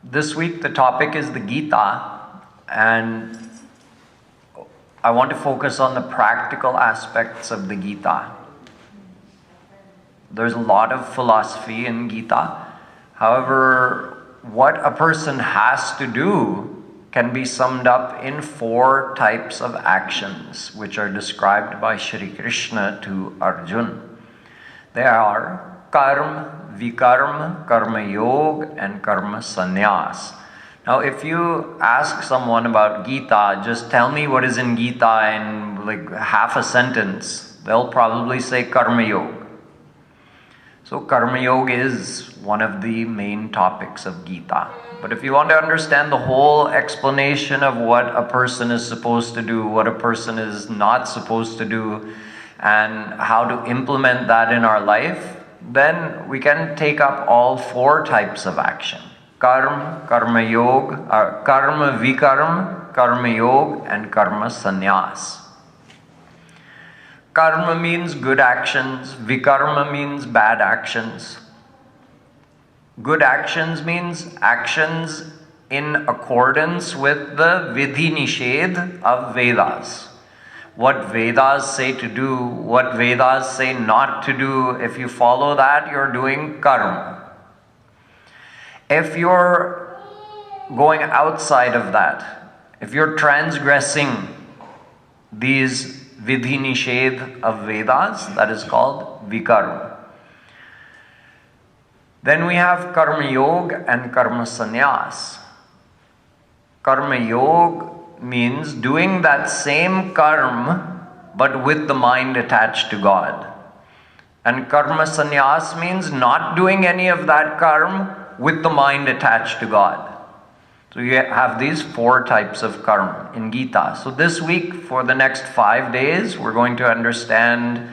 This week the topic is the Gita, and I want to focus on the practical aspects of the Gita. There's a lot of philosophy in Gita. However, what a person has to do can be summed up in 4 types of actions, which are described by Shri Krishna to Arjuna. They are Karm, Vikarm, Karma Yoga, and Karma Sannyas. Now, if you ask someone about Gita, just tell me what is in Gita in like half a sentence, they'll probably say Karma Yoga. So Karma Yoga is one of the main topics of Gita. But if you want to understand the whole explanation of what a person is supposed to do, what a person is not supposed to do, and how to implement that in our life, then we can take up all 4 types of action. Karma, Karma Yoga, Karma Vikarma, Karma Yoga, and Karma Sannyas. Karma means good actions, Vikarma means bad actions. Good actions means actions in accordance with the Vidhi Nishedh of Vedas. What Vedas say to do, what Vedas say not to do, if you follow that, you're doing karma. If you're going outside of that, if you're transgressing these Vidhi Nishedh of Vedas, that is called Vikarma. Then we have Karma Yoga and Karma Sannyas. Karma Yoga means doing that same karma but with the mind attached to God. And Karma Sannyas means not doing any of that karma with the mind attached to God. So you have these 4 types of karma in Gita. So this week, for the next 5 days, we're going to understand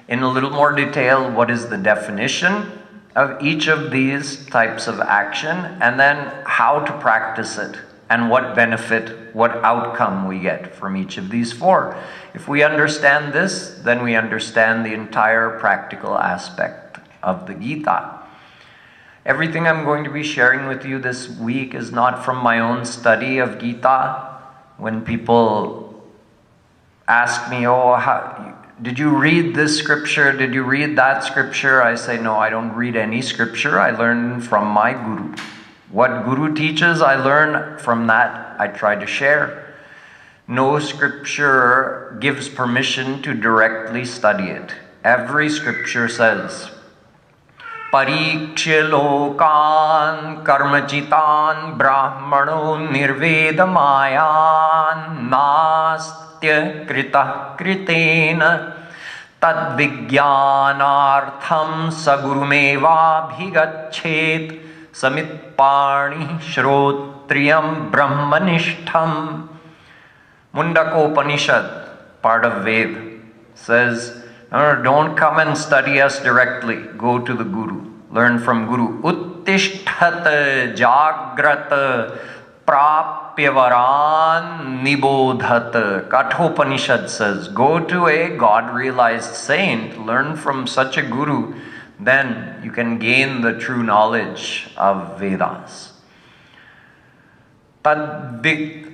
in a little more detail what is the definition of each of these types of action, and then how to practice it, and what benefit, what outcome we get from each of these 4. If we understand this, then we understand the entire practical aspect of the Gita. Everything I'm going to be sharing with you this week is not from my own study of Gita. When people ask me, did you read this scripture? Did you read that scripture? I say, no, I don't read any scripture. I learn from my guru. What guru teaches, I learn from that. I try to share. No scripture gives permission to directly study it. Every scripture says, Parikshya lokan karmachitan brahmano nirvedamayan nastya krita kritena tad vijnanartham sagurumeva bhigachet samitpani shrotriyam brahmanishtham. Mundakopanishad, part of Ved, says, no, don't come and study us directly. Go to the Guru. Learn from Guru. Uttishthata jagrata prapyavaran nibodhata. Kathopanishad says, go to a God-realized saint. Learn from such a Guru. Then you can gain the true knowledge of Vedas. Tadvidhi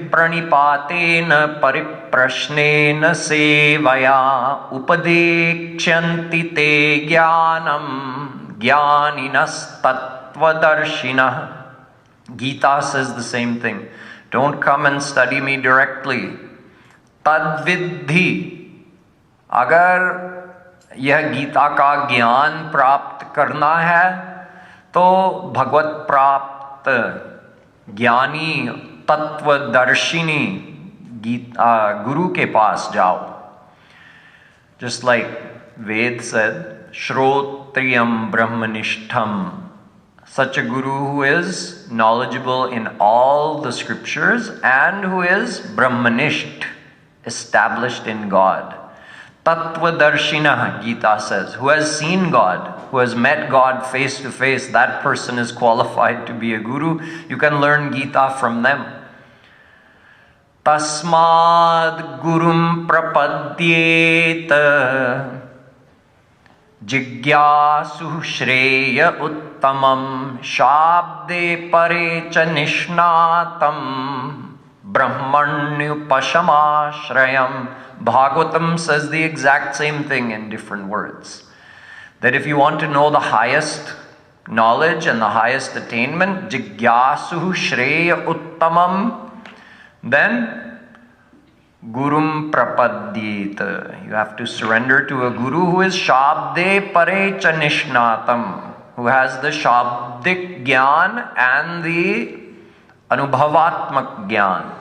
pranipatena pariprashnena sevaya upadekshyanti te jnanam jnaninas tatvadarshina. Gita says the same thing. Don't come and study me directly. Tadvidhi. Agar यह गीता का ज्ञान प्राप्त करना है तो भगवत प्राप्त ज्ञानी तत्वदर्शिनी guru के पास जाओ. Just like Ved said, Shrotriyam Brahmanishtham. Such a guru who is knowledgeable in all the scriptures and who is Brahmanisht, established in God. Tattvadarshina, Gita says, who has seen God, who has met God face to face, that person is qualified to be a guru. You can learn Gita from them. Tasmad gurum prapadyeta Jigyasu Shreya Uttamam Shabde Pare Cha Nishnatam Brahmanyupashamashrayam. Bhagavatam says the exact same thing in different words. That if you want to know the highest knowledge and the highest attainment, Jigyasu Shreya Uttamam, then Gurum Prapadyeta. You have to surrender to a guru who is Shabde Pare Cha Nishnatam, who has the Shabdik Gyan and the Anubhavatmak Gyan,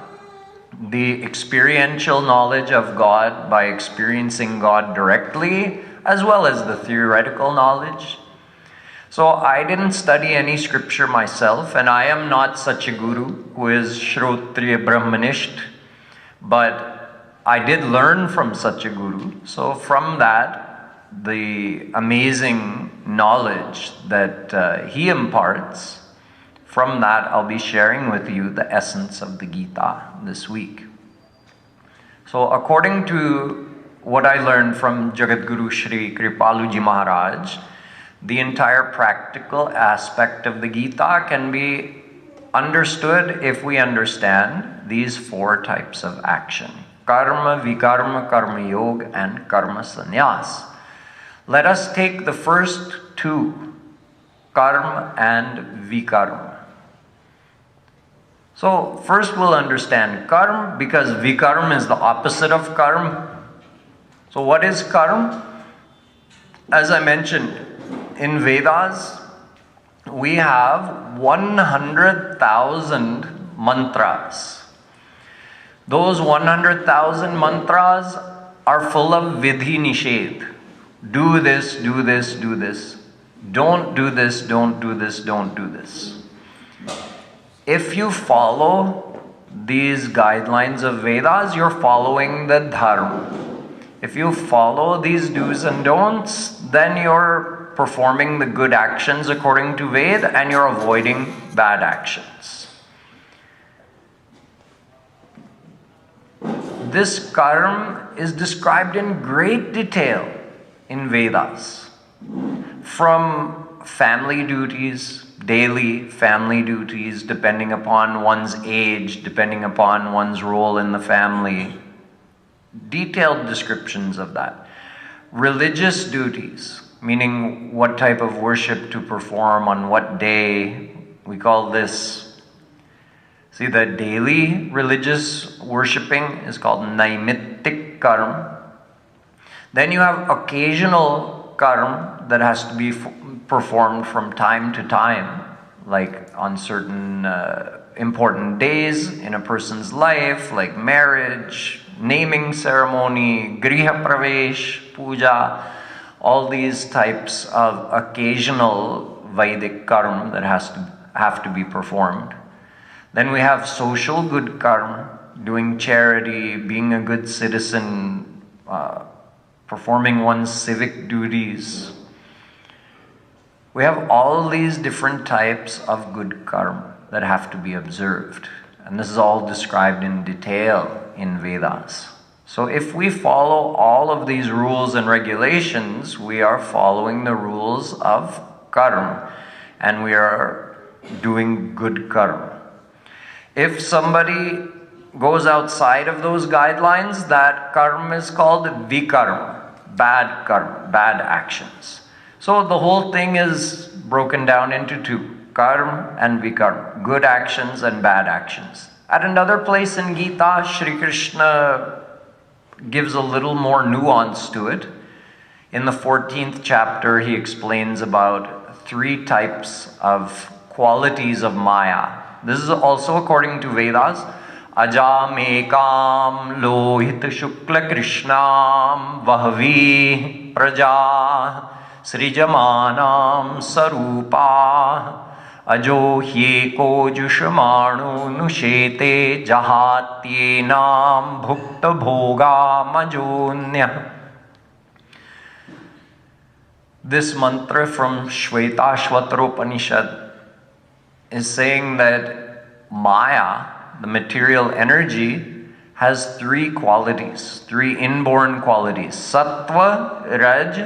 the experiential knowledge of God by experiencing God directly, as well as the theoretical knowledge. So I didn't study any scripture myself, and I am not such a guru who is Shrotriya Brahmanisht, but I did learn from such a guru. So from that, the amazing knowledge that he imparts, from that I'll be sharing with you the essence of the Gita this week. So according to what I learned from Jagadguru Shri Kripaluji Maharaj, the entire practical aspect of the Gita can be understood if we understand these four types of action: karma, vikarma, karma yoga, and karma sannyas. Let us take the first two, karma and vikarma. So first we'll understand karma, because vikarma is the opposite of karma. So what is karma? As I mentioned, in Vedas, we have 100,000 mantras. Those 100,000 mantras are full of vidhi nishedh. Do this, do this, do this. Don't do this, don't do this, don't do this. If you follow these guidelines of Vedas, you're following the dharma. If you follow these do's and don'ts, then you're performing the good actions according to Ved, and you're avoiding bad actions. This karma is described in great detail in Vedas. From family duties, daily family duties, depending upon one's age, depending upon one's role in the family, detailed descriptions of that. Religious duties, meaning what type of worship to perform on what day. We call this, see, the daily religious worshipping is called naimittik karma. Then you have occasional karma that has to be performed from time to time, like on certain important days in a person's life, like marriage, naming ceremony, griha pravesh, puja, all these types of occasional Vedic karma that have to be performed. Then we have social good karma, doing charity, being a good citizen, performing one's civic duties. We have all these different types of good karma that have to be observed. And this is all described in detail in Vedas. So if we follow all of these rules and regulations, we are following the rules of karma, and we are doing good karma. If somebody goes outside of those guidelines, that karma is called vikarma, bad actions. So the whole thing is broken down into two, karma and vikarma, good actions and bad actions. At another place in Gita, Shri Krishna gives a little more nuance to it. In the 14th chapter, he explains about 3 types of qualities of Maya. This is also according to Vedas. Ajamekam lohit shukla krishnam vahvi praja srijamanam sarupa ajo hyeko jushamanu nushete jahatyenam bhukta bhoga majonya. This mantra from Shvetashvatara is saying that Maya, the material energy, has 3 qualities, 3 inborn qualities: Sattva, Raj,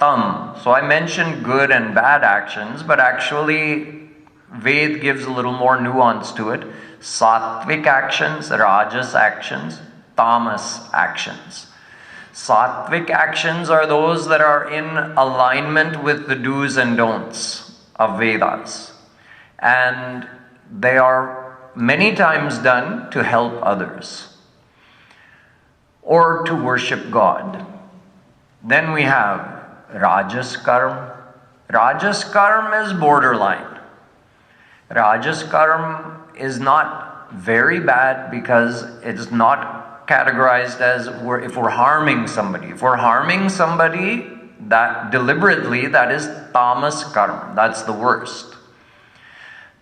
tam. So I mentioned good and bad actions, but actually Ved gives a little more nuance to it. Sattvic actions, rajas actions, tamas actions. Sattvic actions are those that are in alignment with the do's and don'ts of Vedas. And they are many times done to help others or to worship God. Then we have Rajas Karm. Rajas Karm is borderline. Rajas Karm is not very bad because it's not categorized as if we're harming somebody. If we're harming somebody that deliberately, that is tamas karma. That's the worst.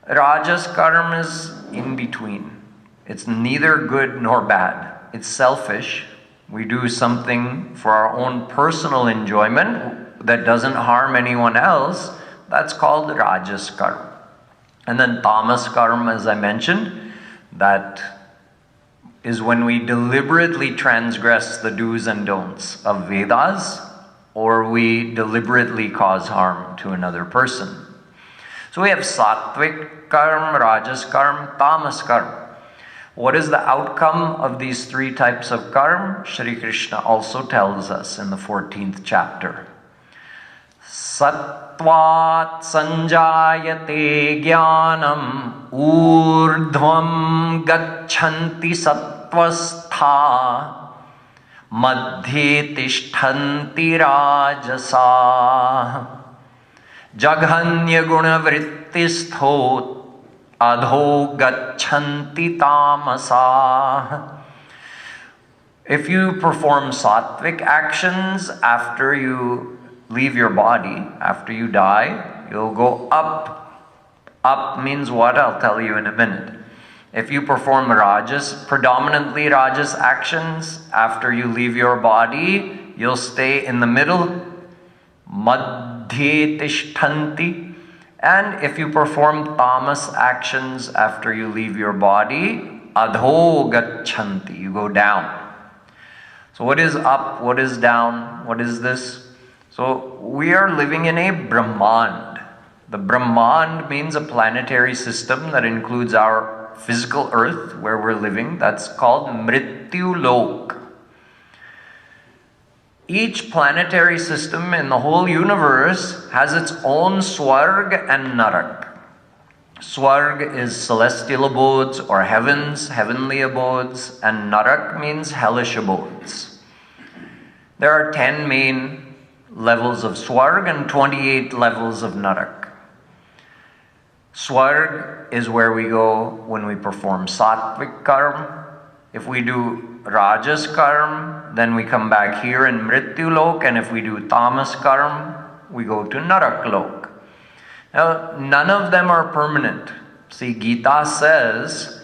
Rajas karma is in between. It's neither good nor bad. It's selfish. We do something for our own personal enjoyment that doesn't harm anyone else. That's called Rajas karma. And then tamas karma, as I mentioned, that is when we deliberately transgress the do's and don'ts of Vedas, or we deliberately cause harm to another person. So we have sattvic karma, rajas karma, tamas karma. What is the outcome of these three types of karma? Shri Krishna also tells us in the 14th chapter. Sattvat sanjayate jnanam urdhvam gachanti sattvastha madhye tishthanti rajasa jaghanya guna vrittistho adho gachanti tamasa. If you perform sattvic actions after you leave your body, after you die, you'll go up. Up means what? I'll tell you in a minute. If you perform rajas, predominantly rajas actions, after you leave your body, you'll stay in the middle. Madhye tishthanti. And if you perform tamas actions after you leave your body, adho gachanti. You go down. So what is up? What is down? What is this? So we are living in a Brahmand. The Brahmand means a planetary system that includes our physical earth where we're living. That's called Mrityu Lok. Each planetary system in the whole universe has its own Swarg and Narak. Swarg is celestial abodes or heavens, heavenly abodes, and Narak means hellish abodes. There are 10 main levels of Swarg and 28 levels of Narak. Swarg is where we go when we perform sattvic karma. If we do rajas karma, then we come back here in Mrityu Lok, and if we do tamas karma, we go to Narak Lok. Now, none of them are permanent. See, Gita says,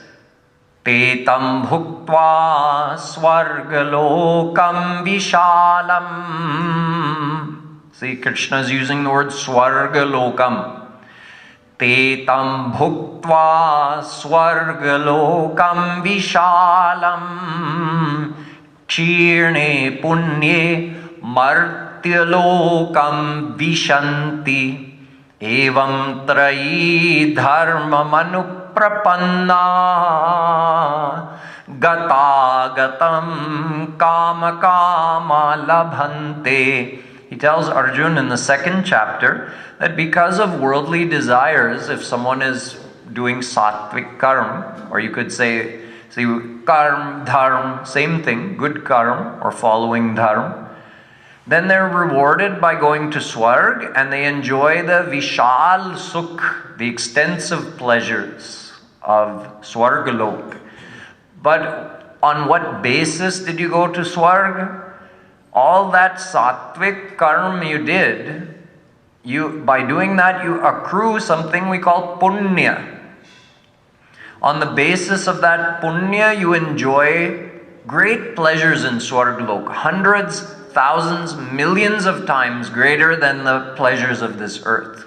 Te tam bhuktva swargalokam vishalam. See, Krishna is using the word swargalokam. Te tam bhuktva swargalokam vishalam kshirne punye martyalokam vishanti evam trayi dharma manuprapanna gata gatam kama kama labhante. He tells Arjuna in the 2nd chapter that because of worldly desires, if someone is doing sattvic karma, or you could say karma, dharma, same thing, good karma or following dharma, then they're rewarded by going to Swarg and they enjoy the Vishal Sukh, the extensive pleasures of Swargalok. But on what basis did you go to Swarg? All that sattvic karma you did, by doing that you accrue something we call punya. On the basis of that punya, you enjoy great pleasures in Swargalok, hundreds, thousands, millions of times greater than the pleasures of this earth.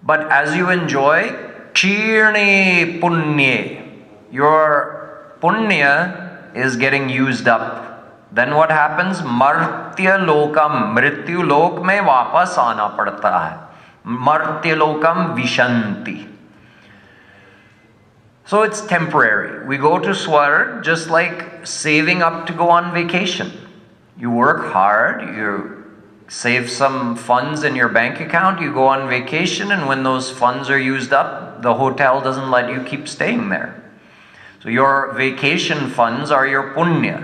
But as you enjoy, kshirne punye, your punya is getting used up. then what happens? Martya lokam, mrityu lok mein वापस आना पड़ता है. Martya lokam vishanti. So it's temporary. We go to Swarg just like saving up to go on vacation. You work hard, you save some funds in your bank account, you go on vacation, and when those funds are used up, the hotel doesn't let you keep staying there. So your vacation funds are your punya.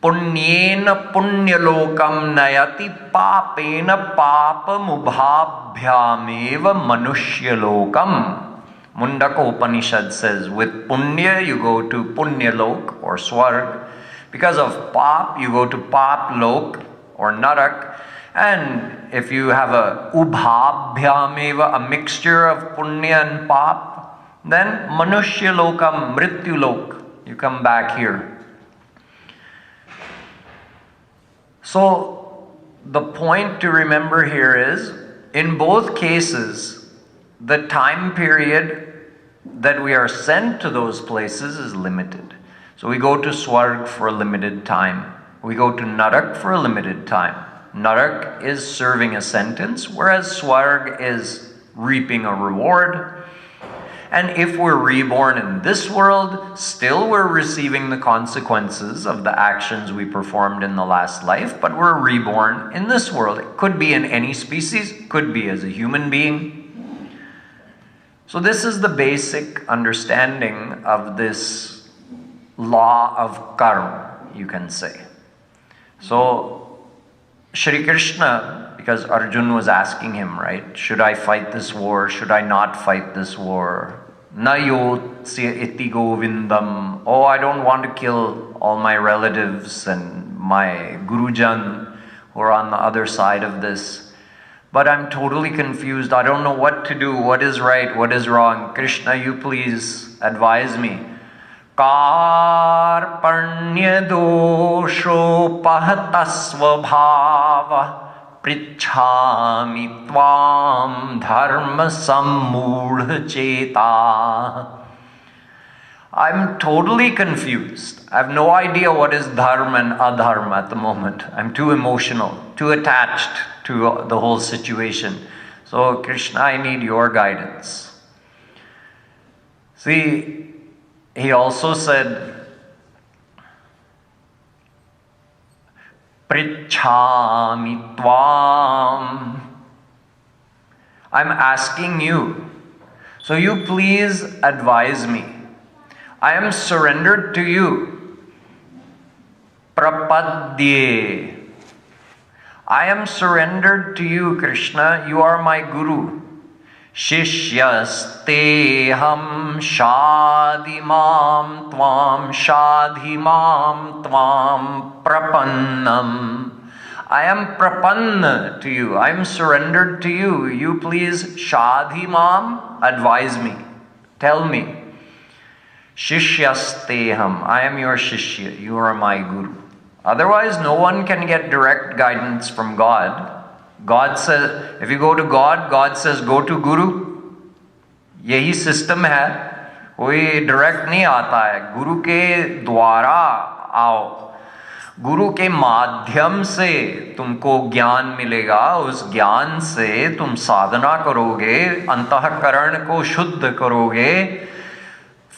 Punyena punyalokam nayati papena papamubhabhyameva manushyalokam. Mundaka Upanishad says, with punya you go to punyalok or swarg. Because of pap, you go to pap lok or narak. And if you have a ubhabhyameva, a mixture of punya and pap, then manushya lokam, mrityu lok, you come back here. So the point to remember here is, in both cases, the time period that we are sent to those places is limited. So we go to Swarg for a limited time. We go to Narak for a limited time. Narak is serving a sentence, whereas Swarg is reaping a reward. And if we're reborn in this world, still we're receiving the consequences of the actions we performed in the last life, but we're reborn in this world. It could be in any species, could be as a human being. So this is the basic understanding of this law of karma, you can say. So Shri Krishna, because Arjun was asking him, right, should I fight this war? Should I not fight this war? Na yotsya iti govindam. Oh, I don't want to kill all my relatives and my Gurujan who are on the other side of this. But I'm totally confused. I don't know what to do. What is right? What is wrong? Krishna, you please advise me. Karpanya dosho pahatasvabhava prichhami tvam dharma sammudha cheta. I'm totally confused. I have no idea what is dharma and adharma at the moment. I'm too emotional, too attached to the whole situation. So Krishna, I need your guidance. See, he also said, Prichhami tvam. I'm asking you, so you please advise me. I am surrendered to you. Prapadye. I am surrendered to you, Krishna. You are my Guru. Shishyasteham shadimam tvam prapannam. I am prapanna to you. I am surrendered to you. You please shadimam, advise me. Tell me. Shishyasteham. I am your shishya. You are my Guru. Otherwise, no one can get direct guidance from God. God says, if you go to God, God says, go to Guru. यही system है, कोई direct नहीं आता है. गुरु के द्वारा आओ, गुरु के माध्यम से तुमको ज्ञान मिलेगा. उस ज्ञान से तुम साधना करोगे, अंतःकरण को शुद्ध करोगे,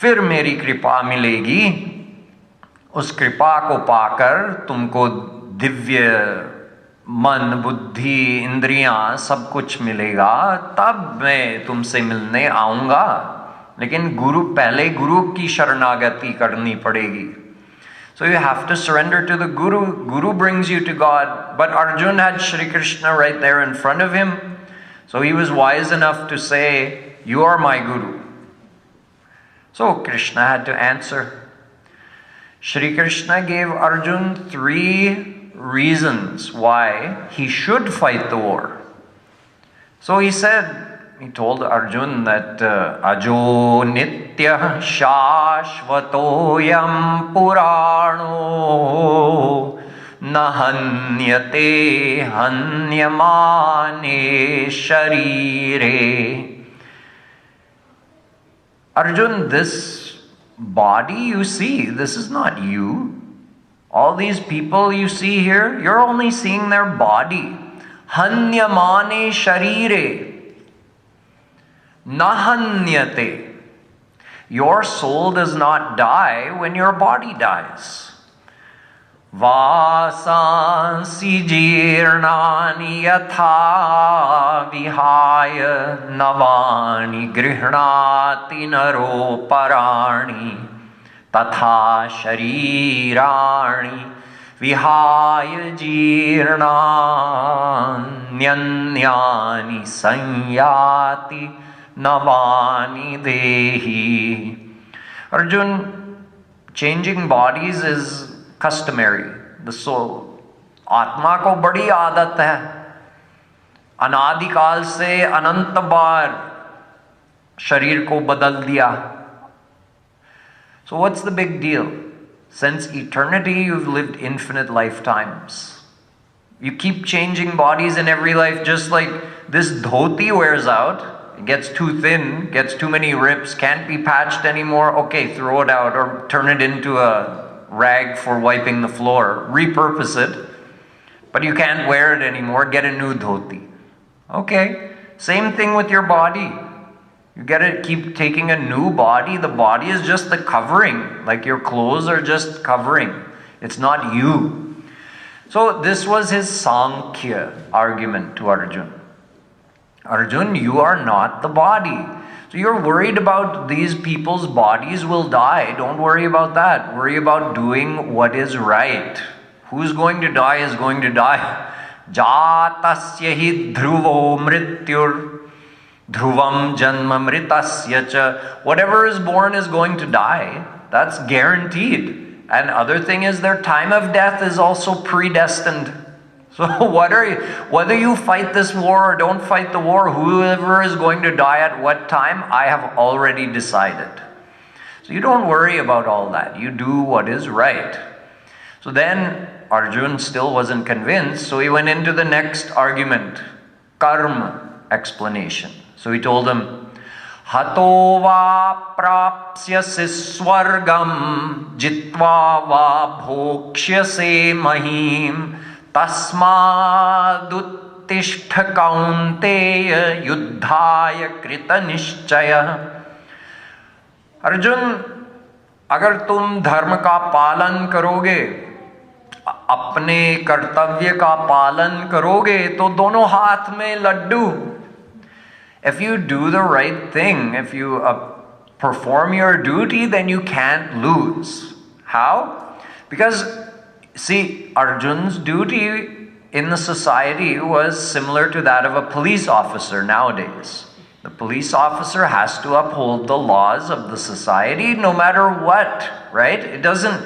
फिर मेरी कृपा मिलेगी. उस कृपा को पाकर तुमको दिव्य मन, बुद्धि, इंद्रियां सब कुछ मिलेगा. तब मैं तुमसे मिलने आऊंगा. लेकिन पहले गुरु की शरणागति करनी पड़ेगी. So you have to surrender to the Guru. Guru brings you to God. But Arjun had Shri Krishna right there in front of him. So he was wise enough to say, you are my Guru. So Krishna had to answer. Shri Krishna gave Arjun 3 reasons why he should fight the war. So he told Arjun that Ajo Nitya Shashvatoyam Purano Nahanyate Hanyamane Sharire. Arjun, this body you see, this is not you. All these people you see here, you're only seeing their body. Hanyamane sharire nahanyate. Your soul does not die when your body dies. Vasansi jirnani yatha vihaya navani grihnati naro parani tatha sharirani vihaya jirnanyanyani sanyati navani dehi. Arjun, changing bodies is customary. The soul, आत्मा को बड़ी आदत है, अनादिकाल से अनंत बार शरीर को बदल दिया. So what's the big deal? Since eternity you've lived infinite lifetimes. You keep changing bodies in every life, just like this dhoti wears out. It gets too thin, gets too many rips, can't be patched anymore. Okay, throw it out or turn it into a rag for wiping the floor. Repurpose it. But you can't wear it anymore. Get a new dhoti. Okay. Same thing with your body. You gotta keep taking a new body. The body is just the covering. Like your clothes are just covering. It's not you. So this was his Sankhya argument to Arjun. Arjun, you are not the body. So you're worried about these people's bodies will die. Don't worry about that. Worry about doing what is right. Who's going to die is going to die. Jatasya hi dhruvo mrityur dhruvam janma mritasya cha. Whatever is born is going to die. That's guaranteed. And other thing is their time of death is also predestined. So whether you fight this war or don't fight the war, whoever is going to die at what time, I have already decided. So you don't worry about all that. You do what is right. So then Arjun still wasn't convinced, so he went into the next argument, karma explanation. So he told him, Hato va prapsyasi swargam jitva va bhokshyase mahim tasmaduttishta kaunteya yuddhaya krita nishchaya. Arjun, अगर तुम धर्म का पालन करोगे, अपने कर्तव्य का पालन करोगे, तो दोनों हाथ में Laddu. If you do the right thing, if you perform your duty, then you can't lose. How? Because, see, Arjun's duty in the society was similar to that of a police officer nowadays. The police officer has to uphold the laws of the society no matter what, right? It doesn't,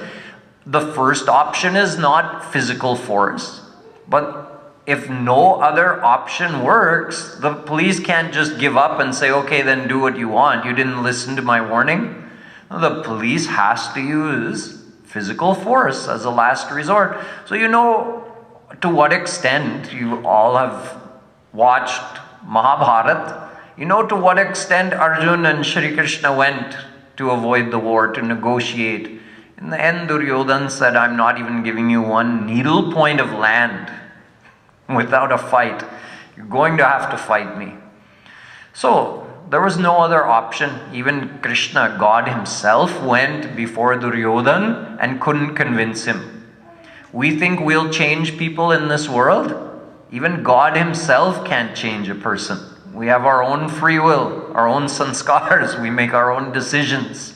the first option is not physical force, but if no other option works, the police can't just give up and say, okay, then do what you want. You didn't listen to my warning. The police has to use physical force as a last resort. So you know to what extent, you all have watched Mahabharata. You know to what extent Arjun and Shri Krishna went to avoid the war, to negotiate. In the end, Duryodhana said, I'm not even giving you one needle point of land without a fight. You're going to have to fight me. So, there was no other option. Even Krishna, God himself, went before Duryodhana and couldn't convince him. We think we'll change people in this world. Even God himself can't change a person. We have our own free will, our own sanskars. We make our own decisions.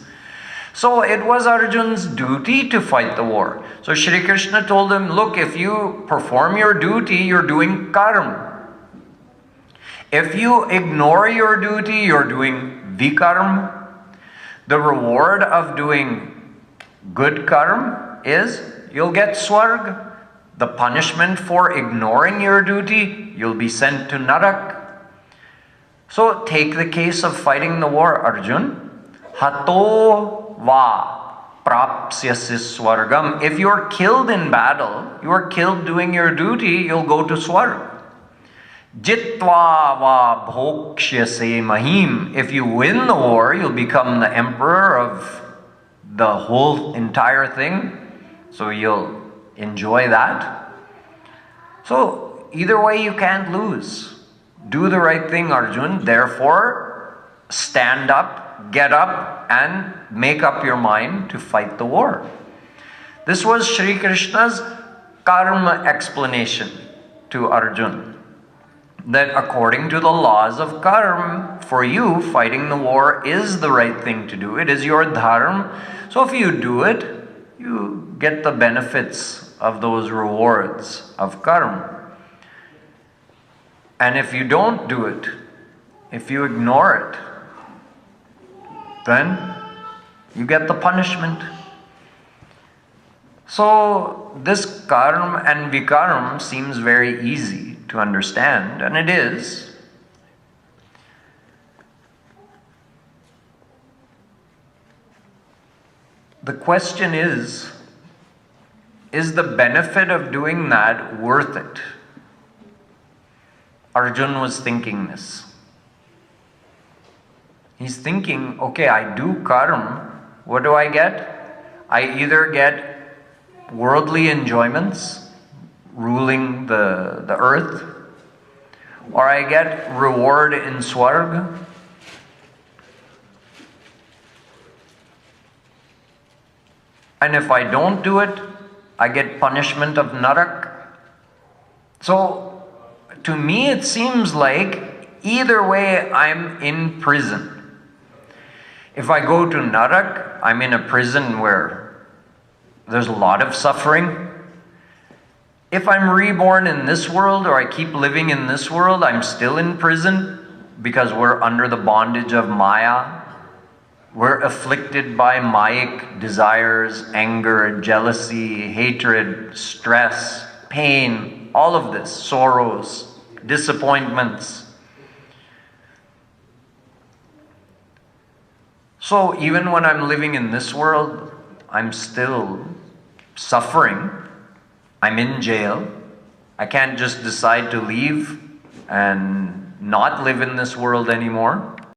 So it was Arjun's duty to fight the war. So Shri Krishna told him, look, if you perform your duty, you're doing karma. If you ignore your duty, you're doing vikarma. The reward of doing good karma is you'll get swarg. The punishment for ignoring your duty, you'll be sent to narak. So take the case of fighting the war, Arjun. Hato va prapsyasi swargam. If you're killed in battle, you are killed doing your duty, you'll go to swarg. Jitva va bhokshyase mahim. If you win the war, you'll become the emperor of the whole entire thing. So you'll enjoy that. So either way you can't lose. Do the right thing, Arjun. Therefore, stand up, get up, and make up your mind to fight the war. This was Sri Krishna's karma explanation to Arjun. That according to the laws of karma, for you, fighting the war is the right thing to do. It is your dharma. So if you do it, you get the benefits of those rewards of karma. And if you don't do it, if you ignore it, then you get the punishment. So this karma and vikarma seems very easy to understand, and it is. The question is the benefit of doing that worth it? Arjun was thinking this. He's thinking, okay, I do karma, what do I get? I either get worldly enjoyments, ruling the earth, or I get reward in Swarg. And if I don't do it, I get punishment of Narak. So, to me it seems like either way I'm in prison. If I go to Narak, I'm in a prison where there's a lot of suffering. If I'm reborn in this world, or I keep living in this world, I'm still in prison because we're under the bondage of Maya. We're afflicted by Mayic desires, anger, jealousy, hatred, stress, pain, all of this, sorrows, disappointments. So even when I'm living in this world, I'm still suffering. I'm in jail. I can't just decide to leave and not live in this world anymore.